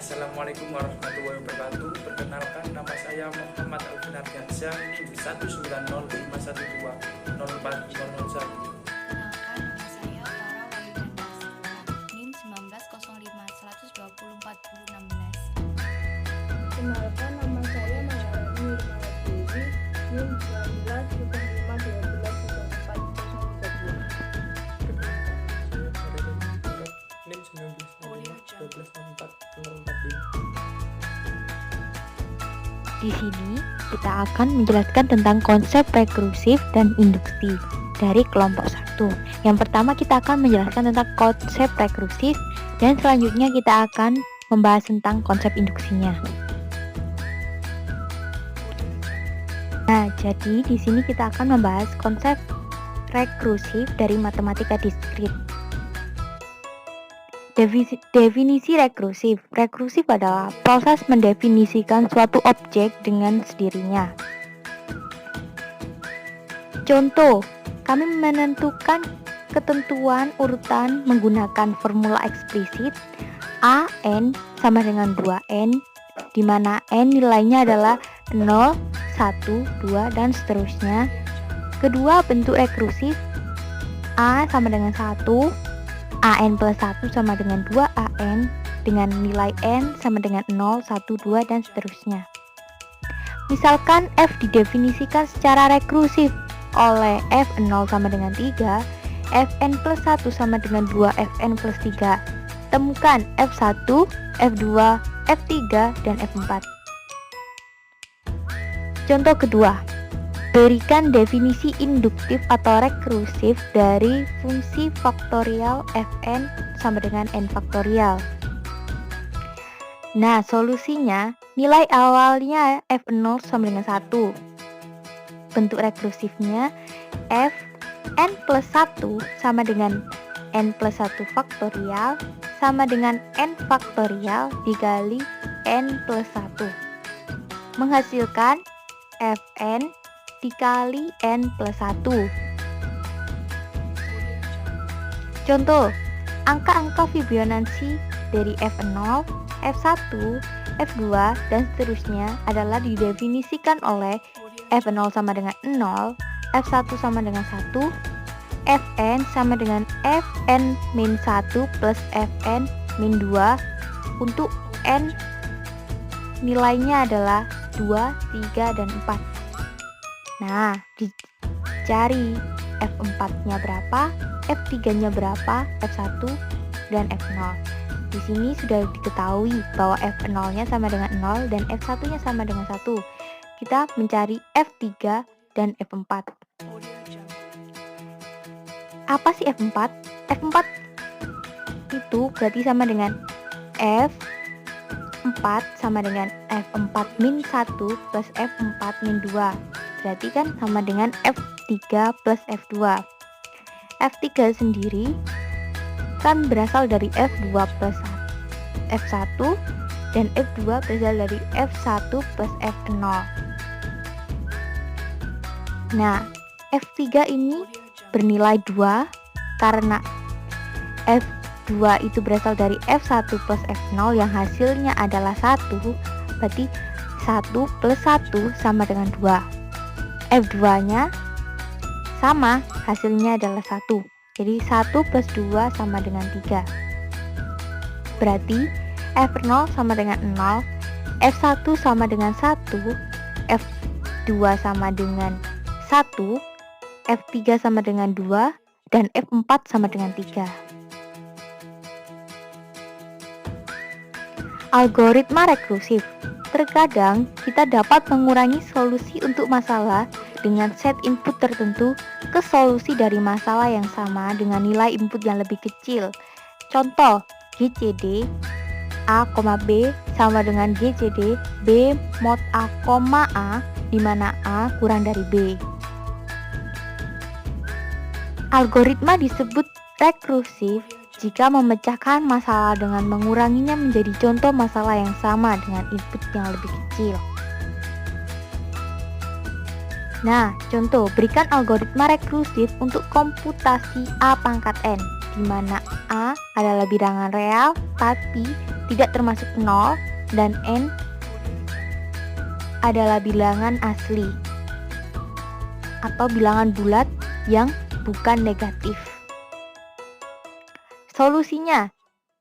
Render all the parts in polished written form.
Assalamualaikum warahmatullahi wabarakatuh. Perkenalkan, nama saya Muhammad Alvin Ardiansyah, NIM 19005140001. Perkenalkan, nama saya Farah Wahyu NIM 1905124116. Perkenalkan, nama saya Maharani Nurmawati, NIM 1905120413. NIM 19051264. Di sini kita akan menjelaskan tentang konsep rekursif dan induksi dari kelompok 1. Yang pertama kita akan menjelaskan tentang konsep rekursif dan selanjutnya kita akan membahas tentang konsep induksinya. Nah, jadi di sini kita akan membahas konsep rekursif dari matematika diskrit. Definisi rekursif. Rekursif adalah proses mendefinisikan suatu objek dengan sendirinya. Contoh, kami menentukan ketentuan urutan menggunakan formula eksplisit A n sama dengan 2n, di mana n nilainya adalah 0, 1, 2, dan seterusnya. Kedua, bentuk rekursif A sama dengan 1, an plus 1 sama dengan 2an dengan nilai n sama dengan 0, 1, 2, dan seterusnya. Misalkan f didefinisikan secara rekursif oleh f0 sama dengan 3, fn plus 1 sama dengan 2 fn plus 3. Temukan f1, f2, f3, dan f4. Contoh kedua, berikan definisi induktif atau rekursif dari fungsi faktorial fn sama dengan n faktorial. Nah, solusinya nilai awalnya f0 sama dengan 1. Bentuk rekursifnya fn plus 1 sama dengan n plus 1 faktorial sama dengan n faktorial dikali n plus 1. Menghasilkan fn dikali n plus 1. Contoh, angka-angka Fibonacci dari f0, f1, f2, dan seterusnya adalah didefinisikan oleh f0 sama dengan 0, f1 sama dengan 1, fn sama dengan fn min 1 plus fn min 2 untuk n nilainya adalah 2, 3, dan 4. Nah, dicari F4-nya berapa, F3-nya berapa, F1, dan F0. Di sini sudah diketahui bahwa F0-nya sama dengan 0 dan F1-nya sama dengan 1. Kita mencari F3 dan F4. Apa sih F4? F4 itu berarti sama dengan F4 sama dengan F4 min 1 plus F4 min 2. Berarti kan sama dengan F3 plus F2. F3 sendiri kan berasal dari F2 plus F1 dan F2 berasal dari F1 plus F0. Nah, F3 ini bernilai 2 karena F2 itu berasal dari F1 plus F0 yang hasilnya adalah 1, berarti 1 plus 1 sama dengan 2. F2-nya sama, hasilnya adalah 1. Jadi 1 plus 2 sama dengan 3. Berarti F0 sama dengan 0, F1 sama dengan 1, F2 sama dengan 1, F3 sama dengan 2, dan F4 sama dengan 3. Algoritma rekursif. Terkadang kita dapat mengurangi solusi untuk masalah dengan set input tertentu ke solusi dari masalah yang sama dengan nilai input yang lebih kecil. Contoh, GCD A, B sama dengan GCD B mod A, A, di mana A kurang dari B. Algoritma disebut rekursif jika memecahkan masalah dengan menguranginya menjadi contoh masalah yang sama dengan input yang lebih kecil. Nah, contoh, berikan algoritma rekursif untuk komputasi A pangkat N, di mana A adalah bilangan real, tapi tidak termasuk 0 dan n adalah bilangan asli atau bilangan bulat yang bukan negatif. Solusinya,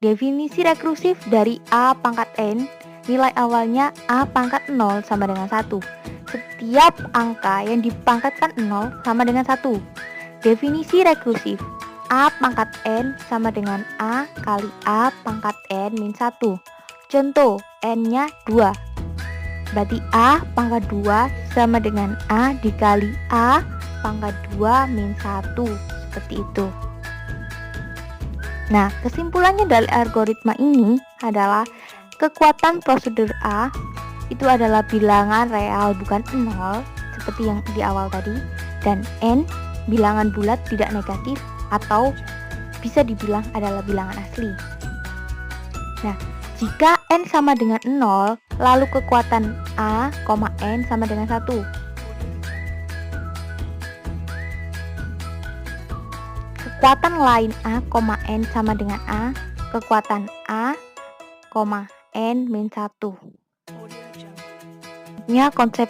definisi rekursif dari A pangkat n, nilai awalnya A pangkat 0 sama dengan 1. Setiap angka yang dipangkatkan 0 sama dengan 1. Definisi rekursif, A pangkat n sama dengan A kali A pangkat n min 1. Contoh, n-nya 2. Berarti A pangkat 2 sama dengan A dikali A pangkat 2 min 1. Seperti itu. Nah, kesimpulannya dari algoritma ini adalah kekuatan prosedur A itu adalah bilangan real bukan 0 seperti yang di awal tadi, dan n bilangan bulat tidak negatif atau bisa dibilang adalah bilangan asli. Nah, jika n sama dengan 0, lalu kekuatan A, n sama dengan 1. Kekuatan lain A, n sama dengan A, kekuatan A, n min 1. Ini konsep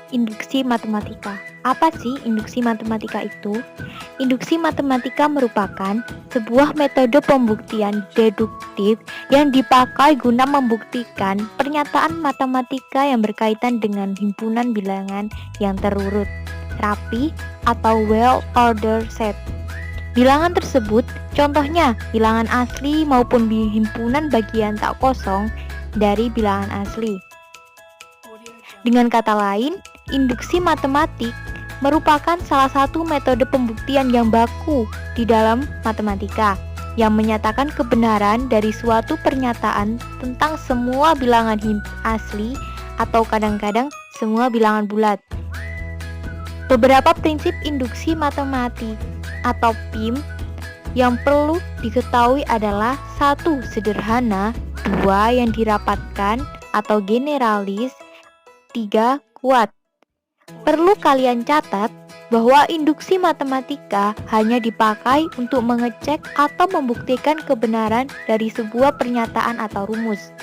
induksi matematika. Apa sih induksi matematika itu? Induksi matematika merupakan sebuah metode pembuktian deduktif yang dipakai guna membuktikan pernyataan matematika yang berkaitan dengan himpunan bilangan yang terurut, rapi, atau well-ordered set. Bilangan tersebut, contohnya bilangan asli maupun himpunan bagian tak kosong dari bilangan asli. Dengan kata lain, induksi matematik merupakan salah satu metode pembuktian yang baku di dalam matematika yang menyatakan kebenaran dari suatu pernyataan tentang semua bilangan asli atau kadang-kadang semua bilangan bulat. Beberapa prinsip induksi matematik atau PIM yang perlu diketahui adalah 1. Sederhana, 2. Yang dirapatkan atau generalis, 3. Kuat. Perlu kalian catat bahwa induksi matematika hanya dipakai untuk mengecek atau membuktikan kebenaran dari sebuah pernyataan atau rumus,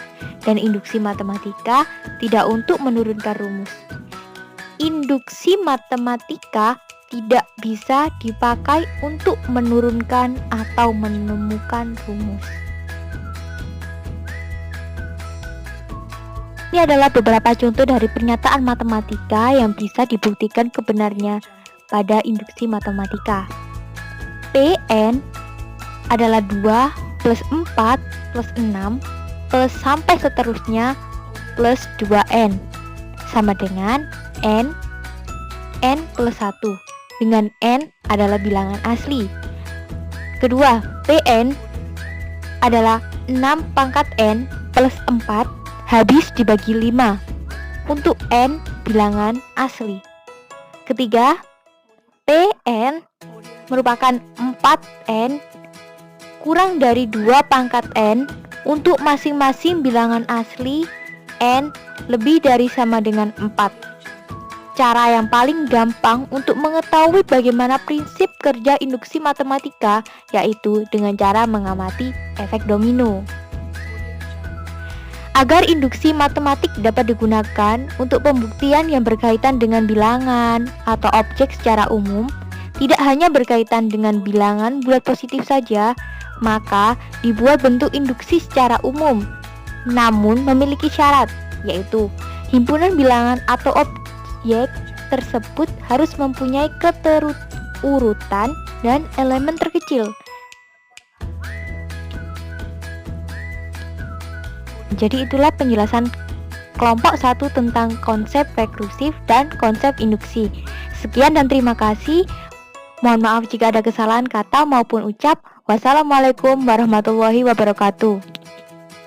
dan induksi matematika tidak untuk menurunkan rumus. Induksi matematika tidak bisa dipakai untuk menurunkan atau menemukan rumus. Ini adalah beberapa contoh dari pernyataan matematika yang bisa dibuktikan kebenarnya pada induksi matematika. Pn adalah 2 plus 4 plus 6 plus sampai seterusnya plus 2n sama dengan n plus 1, dengan n adalah bilangan asli. Kedua, Pn adalah 6 pangkat n plus 4 habis dibagi 5 untuk n bilangan asli. Ketiga, Pn merupakan 4n kurang dari 2 pangkat n untuk masing-masing bilangan asli n lebih dari sama dengan 4. Cara yang paling gampang untuk mengetahui bagaimana prinsip kerja induksi matematika yaitu dengan cara mengamati efek domino. Agar induksi matematik dapat digunakan untuk pembuktian yang berkaitan dengan bilangan atau objek secara umum, tidak hanya berkaitan dengan bilangan bulat positif saja, maka dibuat bentuk induksi secara umum, namun memiliki syarat, yaitu himpunan bilangan atau objek tersebut harus mempunyai keterurutan dan elemen terkecil. Jadi itulah penjelasan kelompok 1 tentang konsep rekursif dan konsep induksi. Sekian dan terima kasih. Mohon maaf jika ada kesalahan kata maupun ucap. Wassalamualaikum warahmatullahi wabarakatuh.